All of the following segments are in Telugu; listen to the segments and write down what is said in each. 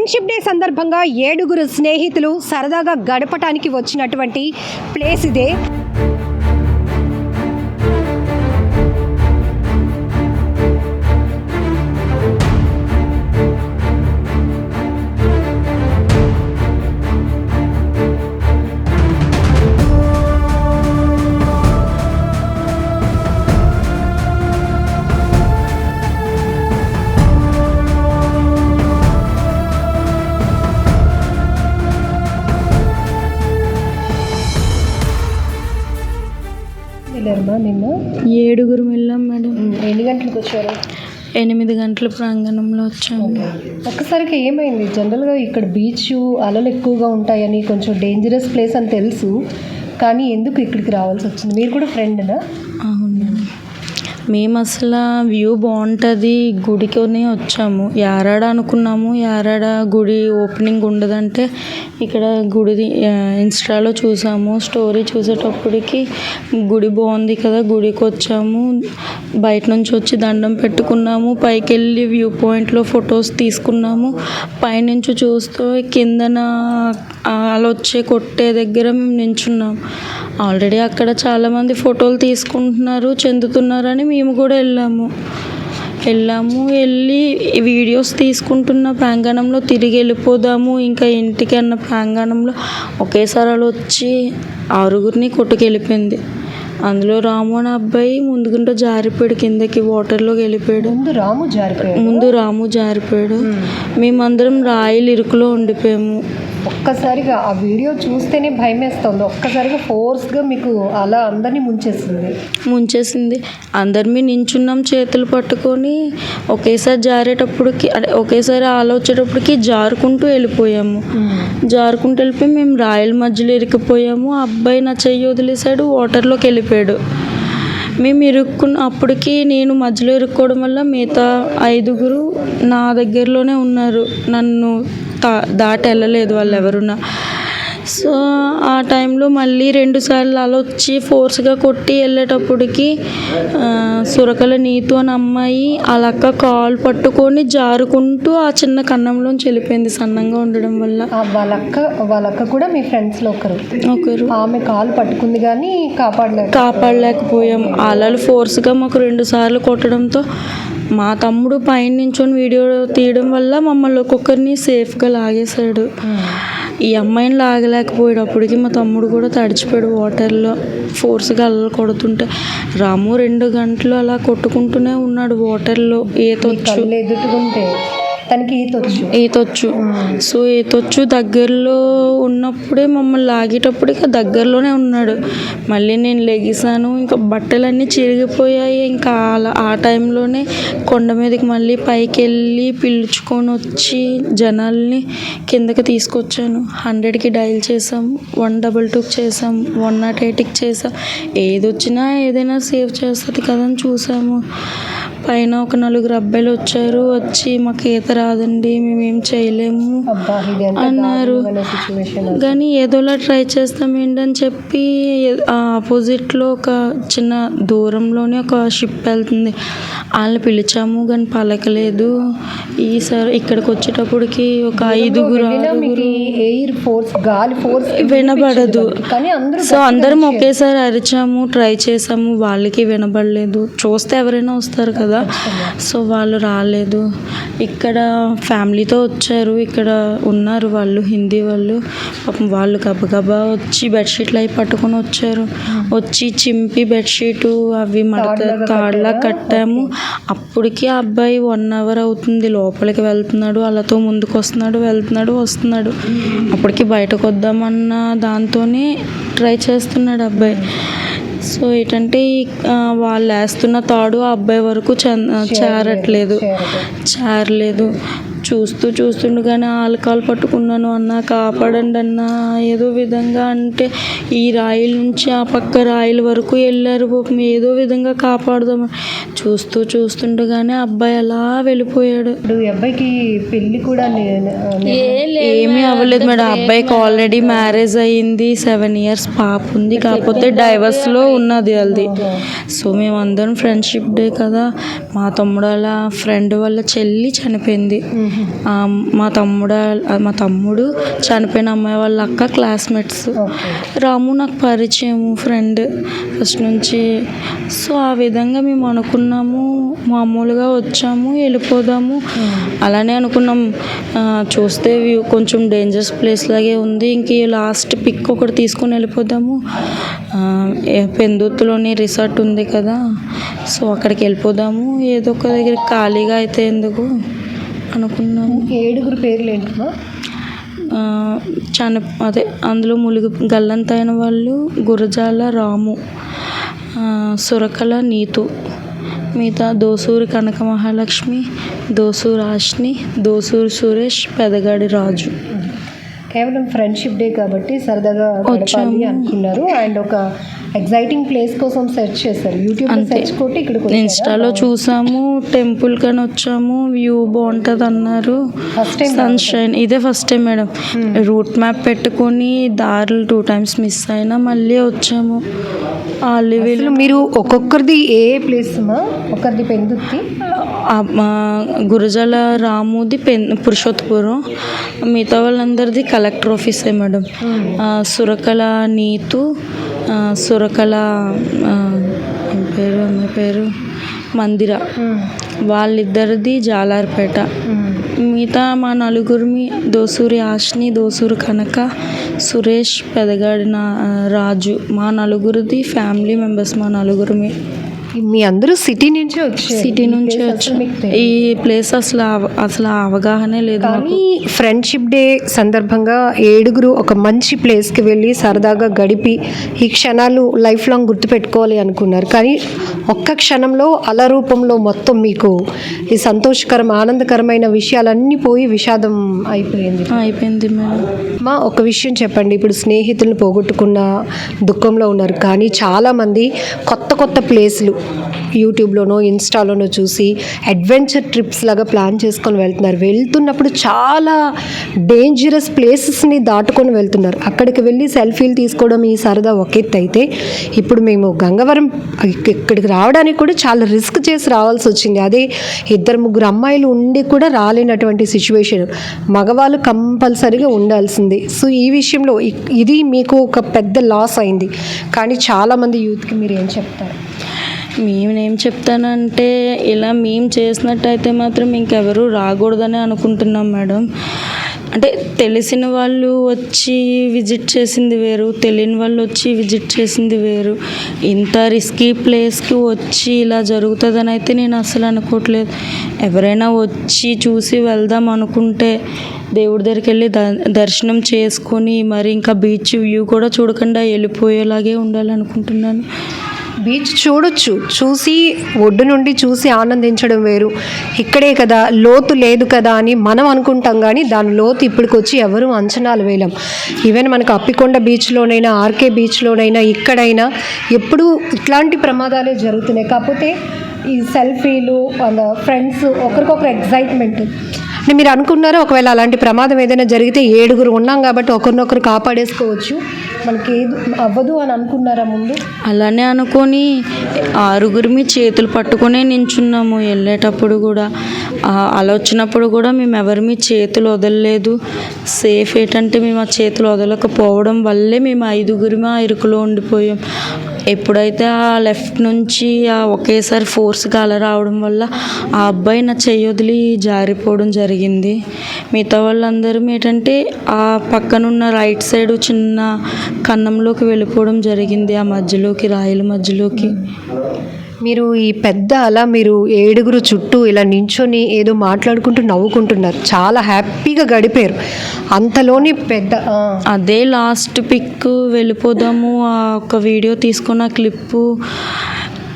ఫ్రెండ్షిప్ డే సందర్భంగా 7 స్నేహితులు సరదాగా గడపటానికి వచ్చినటువంటి ప్లేస్ ఇదే. నిన్న 7 వెళ్ళాం మేడం. ఎన్ని గంటలకు వచ్చారు? 8 గంటల ప్రాంగణంలో వచ్చాము. ఒక్కసారిగా ఏమైంది? జనరల్గా ఇక్కడ బీచ్ అలలు ఎక్కువగా ఉంటాయని, కొంచెం డేంజరస్ ప్లేస్ అని తెలుసు, కానీ ఎందుకు ఇక్కడికి రావాల్సి వచ్చింది? మీరు కూడా ఫ్రెండ్నా? అవును మేడం, మేము అసలు వ్యూ బాగుంటుంది గుడికొని వచ్చాము. యారాడ అనుకున్నాము, యారాడ గుడి ఓపెనింగ్ ఉండదంటే ఇక్కడ గుడి ఇన్స్టాలో చూసాము. స్టోరీ చూసేటప్పటికి గుడి బాగుంది కదా, గుడికి వచ్చాము. బయట నుంచి వచ్చి దండం పెట్టుకున్నాము. పైకి వెళ్ళి వ్యూ పాయింట్లో ఫొటోస్ తీసుకున్నాము. పైనుంచి చూస్తూ కిందన అలా వచ్చే కొట్టే దగ్గర మేము నించున్నాము. ఆల్రెడీ అక్కడ చాలామంది ఫోటోలు తీసుకుంటున్నారు, చెందుతున్నారని మేము కూడా వెళ్ళి వీడియోస్ తీసుకుంటున్న ప్రాంగణంలో తిరిగి వెళ్ళిపోదాము ఇంకా ఇంటికి అన్న ప్రాంగణంలో ఒకేసారి అలా వచ్చి 6 కొట్టుకెళ్ళిపోయింది. అందులో రాము అనే అబ్బాయి ముందుకుంటూ జారిపోయాడు, కిందకి వాటర్లోకి వెళ్ళిపోయాడు. ముందు రాము జారిపోయాడు. మేమందరం రాయిలు ఇరుకులో ఉండిపోయాము. ఒక్కసారిగా ఆ వీడియో చూస్తేనే భయం వేస్తుంది. ఒక్కసారిగా ఫోర్స్గా మీకు అలా అందరినీ ముంచేసింది. అందరినీ నించున్నాం చేతులు పట్టుకొని. ఒకేసారి జారేటప్పటికి ఒకేసారి వచ్చేటప్పటికి జారుకుంటూ వెళ్ళిపోయి మేము రాయల మధ్యలో ఇరికిపోయాము. ఆ అబ్బాయి నా చెయ్యి వదిలేసాడు, వాటర్లోకి వెళ్ళిపోయాడు. మేము అప్పటికి నేను మధ్యలో ఇరుక్కోవడం వల్ల మిగతా 5 నా దగ్గరలోనే ఉన్నారు. నన్ను దాటి వెళ్ళలేదు వాళ్ళు ఎవరున్నా. సో ఆ టైంలో మళ్ళీ 2 సార్లు అలా వచ్చి ఫోర్స్గా కొట్టి వెళ్ళేటప్పటికి సురకల నీతు అని అమ్మాయి అలక్క కాలు పట్టుకొని జారుకుంటూ ఆ చిన్న కన్నంలోంచి వెళ్ళిపోయింది, సన్నంగా ఉండడం వల్ల. వాళ్ళక్క కూడా మీ ఫ్రెండ్స్లో ఒకరు. ఆమె కాలు పట్టుకుంది కానీ కాపాడలేకపోయాం. అలలు ఫోర్స్గా మాకు 2 సార్లు కొట్టడంతో మా తమ్ముడు పైన నించొని వీడియో తీయడం వల్ల మమ్మల్ని ఒక్కొక్కరిని సేఫ్గా లాగేశాడు. ఈ అమ్మాయిని లాగలేకపోయాడు. అప్పటికి మా తమ్ముడు కూడా తడిచిపోయాడు వాటర్లో ఫోర్స్గా అల్లలు కొడుతుంటే. రాము 2 గంటలు అలా కొట్టుకుంటూనే ఉన్నాడు వాటర్లో. తనకి ఈతొచ్చు. సో ఈతొచ్చు దగ్గరలో ఉన్నప్పుడే మమ్మల్ని లాగేటప్పటికి దగ్గరలోనే ఉన్నాడు. మళ్ళీ నేను లెగిసాను, ఇంకా బట్టలన్నీ చిరిగిపోయాయి. ఇంకా ఆ టైంలోనే కొండ మీదకి మళ్ళీ పైకి వెళ్ళి పిలుచుకొని వచ్చి జనాల్ని కిందకి తీసుకొచ్చాను. 100కి డయల్ చేసాం, 122కి చేసాం, 108కి చేసాం. ఏదొచ్చినా ఏదైనా సేవ్ చేస్తుంది కదా అని చూసాము. పైన ఒక 4 అబ్బాయిలు వచ్చి మాకు ఈత రాదండి, మేమేం చేయలేము అన్నారు. కానీ ఏదోలా ట్రై చేస్తాం ఏంటని చెప్పి ఆపోజిట్లో ఒక చిన్న దూరంలోనే ఒక షిప్ వెళ్తుంది, వాళ్ళని పిలిచాము కానీ పలకలేదు. ఈసారి ఇక్కడికి వచ్చేటప్పటికి ఒక 5 వినబడదు. సో అందరం ఒకేసారి అరిచాము, ట్రై చేసాము, వాళ్ళకి వినబడలేదు. చూస్తే ఎవరైనా వస్తారు కదా, సో వాళ్ళు రాలేదు. ఇక్కడ ఫ్యామిలీతో వచ్చారు, ఇక్కడ ఉన్నారు వాళ్ళు, హిందీ వాళ్ళు. పాపం వాళ్ళు గబగబా వచ్చి బెడ్షీట్లు అవి పట్టుకొని వచ్చారు. వచ్చి చింపి బెడ్షీటు అవి తాడులా కట్టాము. అప్పటికి ఆ అబ్బాయి 1 అవర్ అవుతుంది లోపలికి వెళ్తున్నాడు. వాళ్ళతో ముందుకు వస్తున్నాడు. అప్పటికి బయటకు వద్దామన్న దాంతోనే ట్రై చేస్తున్నాడు అబ్బాయి. సో ఏంటంటే వాళ్ళు వేస్తున్న తాడు ఆ అబ్బాయి వరకు చేరలేదు. చూస్తుండగానే ఆల్కాలు పట్టుకున్నాను, అన్న కాపాడండి అన్న ఏదో విధంగా. అంటే ఈ రాయిల నుంచి ఆ పక్క రాయిల వరకు వెళ్ళారు, ఏదో విధంగా కాపాడుదామని చూస్తుండగానే అబ్బాయి అలా వెళ్ళిపోయాడు. అబ్బాయికి పెళ్లి కూడా ఏమీ అవ్వలేదు మేడం. అబ్బాయికి ఆల్రెడీ మ్యారేజ్ అయ్యింది, 7 years పాప ఉంది, కాకపోతే డైవర్స్లో ఉన్నది వాళ్ళది. సో మేమందరం ఫ్రెండ్షిప్ డే కదా, మా తమ్ముడు వాళ్ళ ఫ్రెండ్ వాళ్ళ చెల్లి చనిపోయింది. మా తమ్ముడు చనిపోయిన అమ్మాయి వాళ్ళ అక్క క్లాస్మేట్స్. రాము నాకు పరిచయము, ఫ్రెండ్ ఫస్ట్ నుంచి. సో ఆ విధంగా మేము అనుకున్నాము, మామూలుగా వచ్చాము, వెళ్ళిపోదాము అలానే అనుకున్నాం. చూస్తే వ్యూ కొంచెం డేంజరస్ ప్లేస్ లాగే ఉంది. ఇంక లాస్ట్ పిక్ ఒకటి తీసుకొని వెళ్ళిపోదాము. పెందుర్తిలోని రిసార్ట్ ఉంది కదా, సో అక్కడికి వెళ్ళిపోదాము, ఏదో ఒక దగ్గర ఖాళీగా అయితే ఎందుకు అనుకున్నాము. 7 పేర్లు ఏంటమ్మా? అదే అందులో గల్లంతైన వాళ్ళు గురజాల రాము, సురకల నీతు, మిగతా దోసూరి కనక మహాలక్ష్మి, దోసూరి ఆష్ని, దోసూరి సురేష్, పెదగాడి రాజు. కేవలం ఫ్రెండ్షిప్ డే కాబట్టి సరదాగా గడపాలి అనుకున్నారు. అండ్ ఒక ఎగ్జైటింగ్ ప్లేస్ కోసం సెర్చ్ చేశారు, యూట్యూబ్లో సెర్చ్ కొట్టి ఇక్కడికి ఇన్స్టాలో చూసాము, టెంపుల్ కని వచ్చాము, వ్యూ బాగుంటుంది అన్నారు. ఫస్ట్ టైం సన్షైన్ ఇదే first time madam. Route map పెట్టుకొని దారులు 2 times మిస్ అయినా మళ్ళీ వచ్చాము. మీరు ఒక్కొక్కరిది ఏ ప్లేస్ మా? ఒకరిది పెందుర్తి, గురజాల రాముది పురుషోత్తపురం, మిగతా వాళ్ళందరిది కలెక్టర్ ఆఫీసే మేడం. సురకల నీతు, సురకల అమ్మాయి పేరు మందిర, వాళ్ళిద్దరిది జాలార్పేట. మిగతా మా నలుగురిమి దోసూరి ఆష్ని, దోసూరి కనక, సురేష్, పెదగాడి రాజు, మా నలుగురిది ఫ్యామిలీ మెంబర్స్. మా నలుగురిమి మీ అందరూ సిటీ నుంచే వచ్చారు. సిటీ నుంచే వచ్చాం. ఈ ప్లేస్ అసలు అవగాహనే లేదు. కానీ ఫ్రెండ్షిప్ డే సందర్భంగా 7 ఒక మంచి ప్లేస్కి వెళ్ళి సరదాగా గడిపి ఈ క్షణాలు లైఫ్ లాంగ్ గుర్తుపెట్టుకోవాలి అనుకున్నారు. కానీ ఒక్క క్షణంలో అల రూపంలో మొత్తం మీకు ఈ సంతోషకరం ఆనందకరమైన విషయాలన్నీ పోయి విషాదం అయిపోయింది మేడం. మా ఒక విషయం చెప్పండి, ఇప్పుడు స్నేహితులను పోగొట్టుకున్న దుఃఖంలో ఉన్నారు, కానీ చాలామంది కొత్త ప్లేస్లు యూట్యూబ్లోనో ఇన్స్టాలోనో చూసి అడ్వెంచర్ ట్రిప్స్ లాగా ప్లాన్ చేసుకొని వెళ్తున్నారు. వెళ్తున్నప్పుడు చాలా డేంజరస్ ప్లేసెస్ని దాటుకొని వెళ్తున్నారు. అక్కడికి వెళ్ళి సెల్ఫీలు తీసుకోవడం ఈ సరదా ఒక ఎత్తు అయితే, ఇప్పుడు మేము గంగవరం ఇక్కడికి రావడానికి కూడా చాలా రిస్క్ చేసి రావాల్సి వచ్చింది. అదే 2-3 అమ్మాయిలు ఉండి కూడా రాలేనటువంటి సిచ్యువేషన్. మగవాళ్ళు కంపల్సరీగా ఉండాల్సింది. సో ఈ విషయంలో ఇది మీకు ఒక పెద్ద లాస్ అయింది. కానీ చాలామంది యూత్కి మీరు ఏం చెప్తారు? మేమేం చెప్తానంటే, ఇలా మేము చేసినట్టయితే మాత్రం ఇంకెవరు రాకూడదని అనుకుంటున్నాం మేడం. అంటే తెలిసిన వాళ్ళు వచ్చి విజిట్ చేసింది వేరు, తెలియని వాళ్ళు వచ్చి విజిట్ చేసింది వేరు. ఇంత రిస్కీ ప్లేస్కి వచ్చి ఇలా జరుగుతుందని అయితే నేను అసలు అనుకోవట్లేదు. ఎవరైనా వచ్చి చూసి వెళ్దాం అనుకుంటే దేవుడి దగ్గరికి వెళ్ళి దర్శనం చేసుకొని మరి ఇంకా బీచ్ వ్యూ కూడా చూడకుండా వెళ్ళిపోయేలాగే ఉండాలనుకుంటున్నాను. బీచ్ చూడొచ్చు, చూసి ఒడ్డు నుండి చూసి ఆనందించడం వేరు. ఇక్కడే కదా, లోతు లేదు కదా అని మనం అనుకుంటాం, కానీ దాని లోతు ఇప్పటికొచ్చి ఎవరు అంచనాలు వేయలేం. ఈవెన్ మనకు అప్పికొండ బీచ్లోనైనా, ఆర్కే బీచ్లోనైనా, ఇక్కడైనా ఎప్పుడూ ఇట్లాంటి ప్రమాదాలే జరుగుతున్నాయి. కాకపోతే ఈ సెల్ఫీలు, వాళ్ళ ఫ్రెండ్స్ ఒకరికొకరు ఎగ్జైట్మెంట్. అంటే మీరు అనుకున్నారా, ఒకవేళ అలాంటి ప్రమాదం ఏదైనా జరిగితే 7 ఉన్నాం కాబట్టి ఒకరినొకరు కాపాడేసుకోవచ్చు, మనకి ఏది అవ్వదు అని అనుకున్నారా ముందు? అలానే అనుకొని 6 చేతులు పట్టుకునే నించున్నాము. వెళ్ళేటప్పుడు కూడా అలా వచ్చినప్పుడు కూడా మేము ఎవరి చేతులు వదలలేదు. సేఫ్ ఏంటంటే మేము ఆ చేతులు వదలకపోవడం వల్లే మేము 5 ఆ ఇరుకులో ఉండిపోయాం. ఎప్పుడైతే ఆ లెఫ్ట్ నుంచి ఒకేసారి ఫోర్స్గా అలా రావడం వల్ల ఆ అబ్బాయి నా చెయ్యి వదిలి జారిపోవడం జరిగింది. మిగతా వాళ్ళందరూ ఏంటంటే ఆ పక్కనున్న రైట్ సైడ్ చిన్న కన్నంలోకి వెళ్ళిపోవడం జరిగింది, ఆ మధ్యలోకి, రాయల మధ్యలోకి. మీరు ఈ పెద్ద అలా మీరు 7 చుట్టూ ఇలా నించొని ఏదో మాట్లాడుకుంటూ నవ్వుకుంటున్నారు, చాలా హ్యాపీగా గడిపారు. అంతలోని పెద్ద అదే లాస్ట్ పిక్ వెళ్ళిపోదాము, ఆ ఒక వీడియో తీసుకున్న క్లిప్పు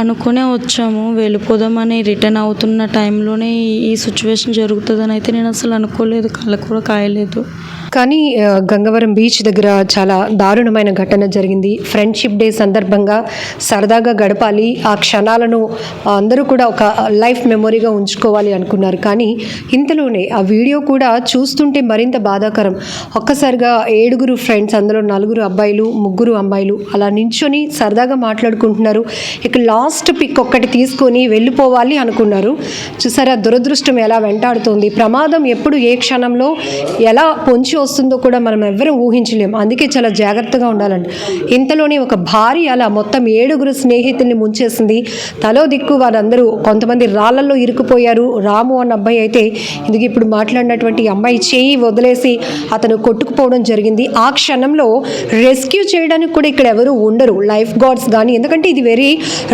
అనుకునే వచ్చాము. వెళ్ళిపోదామని రిటర్న్ అవుతున్న టైంలోనే ఈ సిచ్యువేషన్ జరుగుతుందని అయితే నేను అసలు అనుకోలేదు, కళ్ళకు కూడా కాయలేదు. కానీ గంగవరం బీచ్ దగ్గర చాలా దారుణమైన ఘటన జరిగింది. ఫ్రెండ్షిప్ డే సందర్భంగా సరదాగా గడపాలి, ఆ క్షణాలను అందరూ కూడా ఒక లైఫ్ మెమొరీగా ఉంచుకోవాలి అనుకున్నారు. కానీ ఇంతలోనే ఆ వీడియో కూడా చూస్తుంటే మరింత బాధాకరం. ఒక్కసారిగా 7 ఫ్రెండ్స్, అందులో 4 అబ్బాయిలు 3 అమ్మాయిలు అలా నించొని సరదాగా మాట్లాడుకుంటున్నారు. ఇక లాస్ట్ పిక్ ఒక్కటి తీసుకొని వెళ్ళిపోవాలి అనుకున్నారు. చూసారా దురదృష్టం ఎలా వెంటాడుతోంది. ప్రమాదం ఎప్పుడు ఏ క్షణంలో ఎలా పొంచి వస్తుందో కూడా మనం ఎవ్వరూ ఊహించలేం. అందుకే చాలా జాగ్రత్తగా ఉండాలండి. ఇంతలోనే ఒక భారీ అలా మొత్తం 7 స్నేహితుల్ని ముంచేసింది. తలో దిక్కు వారందరూ కొంతమంది రాళ్లలో ఇరుక్కుపోయారు. రాము అన్న అబ్బాయి అయితే ఇందుకు ఇప్పుడు మాట్లాడినటువంటి అమ్మాయి చేయి వదిలేసి అతను కొట్టుకుపోవడం జరిగింది. ఆ క్షణంలో రెస్క్యూ చేయడానికి కూడా ఇక్కడ ఎవరు ఉండరు, లైఫ్ గార్డ్స్ కానీ, ఎందుకంటే ఇది very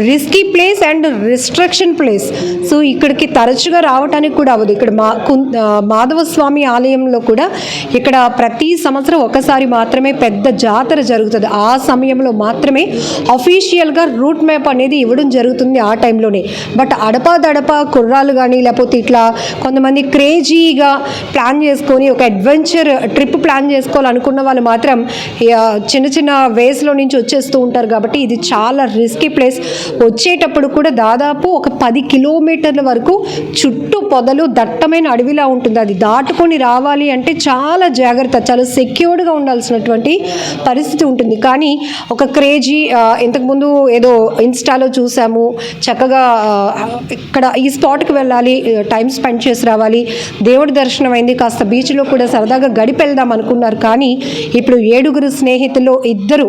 risky place and restriction place. So ఇక్కడికి తరచుగా రావడానికి కూడా అవ్వదు. ఇక్కడ మాధవస్వామి ఆలయంలో కూడా ఇక్కడ ప్రతి సంవత్సరం ఒకసారి మాత్రమే పెద్ద జాతర జరుగుతుంది. ఆ సమయంలో మాత్రమే అఫీషియల్గా రూట్ మ్యాప్ అనేది ఇవ్వడం జరుగుతుంది ఆ టైంలోనే. బట్ అడపా కుర్రాలు కానీ లేకపోతే ఇట్లా కొంతమంది క్రేజీగా ప్లాన్ చేసుకొని ఒక అడ్వెంచర్ ట్రిప్ ప్లాన్ చేసుకోవాలనుకున్న వాళ్ళు మాత్రం చిన్న వేస్లో నుంచి వచ్చేస్తూ ఉంటారు. కాబట్టి ఇది చాలా రిస్కీ ప్లేస్. వచ్చేటప్పుడు కూడా దాదాపు ఒక 10 కిలోమీటర్ల వరకు చుట్టూ పొదలు దట్టమైన అడవిలా ఉంటుంది. అది దాటుకొని రావాలి అంటే చాలా జాగ్రత్త, చాలా సెక్యూర్డ్గా ఉండాల్సినటువంటి పరిస్థితి ఉంటుంది. కానీ ఒక క్రేజీ ఇంతకుముందు ఏదో ఇన్స్టాలో చూసాము, చక్కగా ఇక్కడ ఈ స్పాట్కి వెళ్ళాలి, టైం స్పెండ్ చేసి రావాలి, దేవుడి దర్శనం అయింది, కాస్త బీచ్లో కూడా సరదాగా గడిపెళ్దాం అనుకున్నారు. కానీ ఇప్పుడు 7 స్నేహితుల్లో 2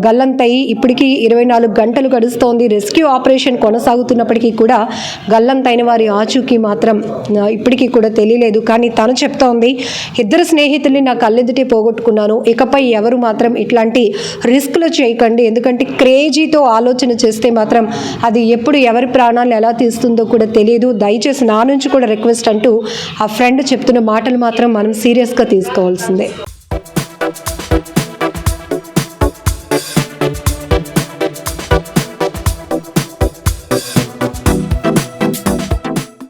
గల్లంతయి ఇప్పటికీ 24 గంటలు గడుస్తోంది. రెస్క్యూ ఆపరేషన్ కొనసాగుతున్నప్పటికీ కూడా గల్లంతైన వారి ఆచూకీ మాత్రం ఇప్పటికీ కూడా తెలియలేదు. కానీ తను చెప్తోంది, 2 స్నేహితుల్ని నా కళ్ళెదుటే పోగొట్టుకున్నాను, ఇకపై ఎవరు మాత్రం ఇట్లాంటి రిస్క్లు చేయకండి, ఎందుకంటే క్రేజీతో ఆలోచన చేస్తే మాత్రం అది ఎప్పుడు ఎవరి ప్రాణాలు ఎలా తీస్తుందో కూడా తెలియదు, దయచేసి నా నుంచి కూడా రిక్వెస్ట్ అంటూ ఆ ఫ్రెండ్ చెప్తున్న మాటలు మాత్రం మనం సీరియస్గా తీసుకోవాల్సిందే.